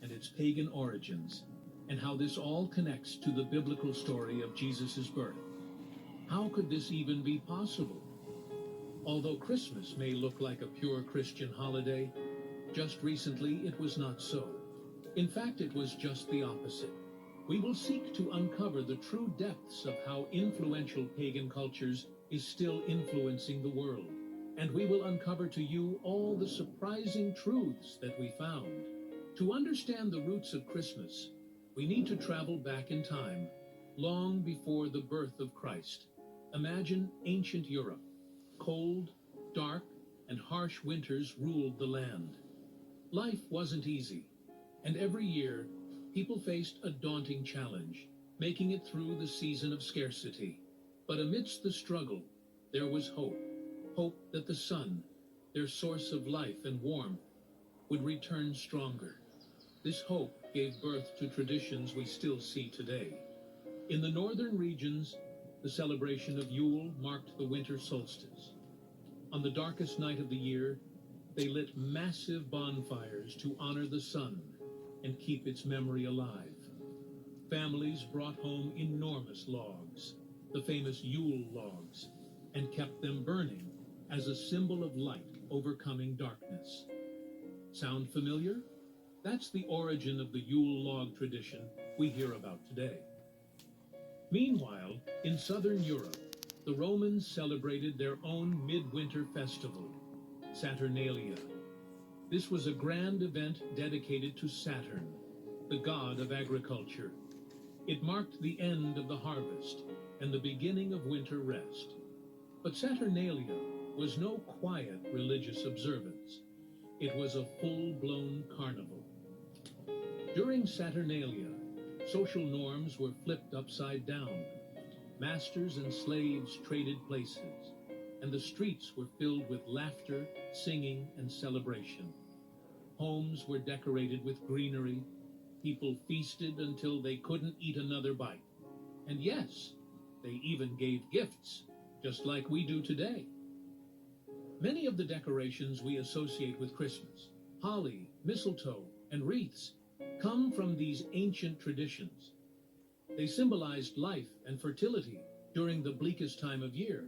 and its pagan origins, and how this all connects to the biblical story of Jesus' birth. How could this even be possible? Although Christmas may look like a pure Christian holiday, just recently it was not so. In fact, it was just the opposite. We will seek to uncover the true depths of how influential pagan cultures is still influencing the world. And we will uncover to you all the surprising truths that we found. To understand the roots of Christmas, we need to travel back in time, long before the birth of Christ. Imagine ancient Europe. Cold, dark, and harsh winters ruled the land. Life wasn't easy, and every year, people faced a daunting challenge, making it through the season of scarcity. But amidst the struggle, there was hope. Hope that the sun, their source of life and warmth, would return stronger. This hope gave birth to traditions we still see today. In the northern regions, the celebration of Yule marked the winter solstice. On the darkest night of the year, they lit massive bonfires to honor the sun and keep its memory alive. Families brought home enormous logs, the famous Yule logs, and kept them burning as a symbol of light overcoming darkness. Sound familiar? That's the origin of the Yule log tradition we hear about today. Meanwhile, in southern Europe, the Romans celebrated their own midwinter festival, Saturnalia. This was a grand event dedicated to Saturn, the god of agriculture. It marked the end of the harvest and the beginning of winter rest. But Saturnalia was no quiet religious observance. It was a full-blown carnival. During Saturnalia, social norms were flipped upside down. Masters and slaves traded places, and the streets were filled with laughter, singing, and celebration. Homes were decorated with greenery. People feasted until they couldn't eat another bite. And yes, they even gave gifts, just like we do today. Many of the decorations we associate with Christmas, holly, mistletoe, and wreaths, come from these ancient traditions. They symbolized life and fertility during the bleakest time of year.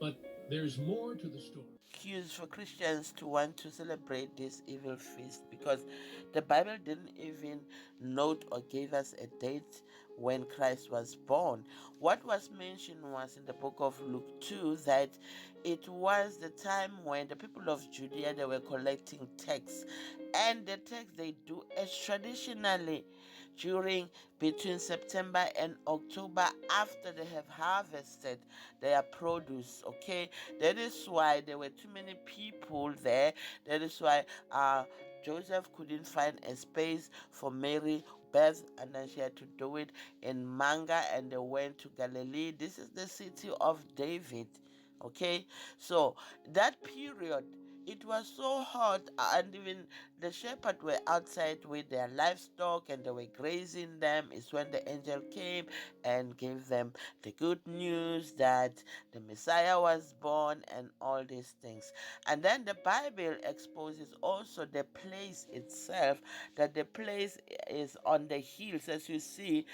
But there's more to the story. Excuse for Christians to want to celebrate this evil feast, because the Bible didn't even note or give us a date when Christ was born. What was mentioned was in the book of Luke 2 that it was the time when the people of Judea, they were collecting tax, and the tax they do as traditionally during between September and October after they have harvested their produce. Okay, that is why there were too many people there. That is why Joseph couldn't find a space for Mary birth, and then she had to do it in Manga, and they went to Galilee. This is the city of David. Okay, so that period, it was so hot, and even the shepherds were outside with their livestock and they were grazing them. Is when the angel came and gave them the good news that the Messiah was born and all these things. And then the Bible exposes also the place itself, that the place is on the hills, as you see.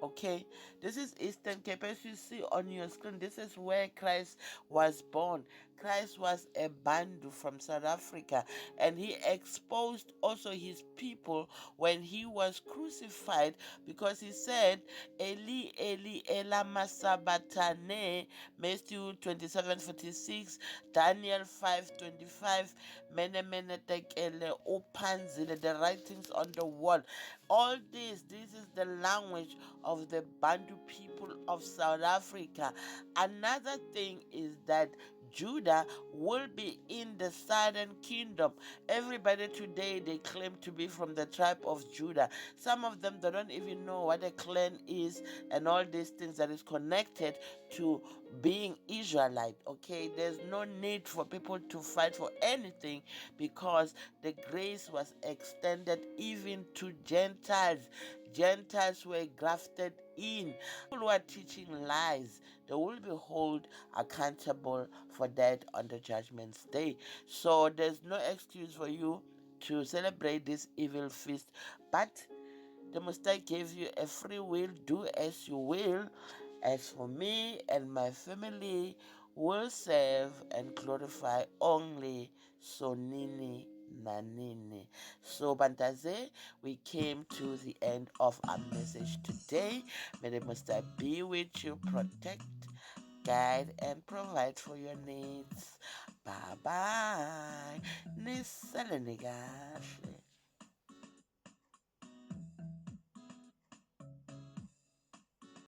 Okay, this is Eastern Cape. As you see on your screen, this is where Christ was born. Christ was a Bantu from South Africa, and he exposed also his people when he was crucified, because he said, Eli, Eli, elama sabachthani, Matthew 27:46, Daniel 5:25, mene mene tekele upanzile, the writings on the wall. All this is the language of the Bantu people of South Africa. Another thing is that Judah will be in the southern kingdom. Everybody today, they claim to be from the tribe of Judah. Some of them, they don't even know what a clan is and all these things that is connected to being Israelite. Okay, there's no need for people to fight for anything, because the grace was extended even to Gentiles. Gentiles were grafted in. People who are teaching lies, they will be held accountable for that on the judgment day. So there's no excuse for you to celebrate this evil feast. But the Most High gave you a free will. Do as you will. As for me and my family, will serve and glorify only Sonini Nanini. So, Bantaze, we came to the end of our message today. May the Most High be with you, protect, guide, and provide for your needs. Bye bye. Nisalenigash.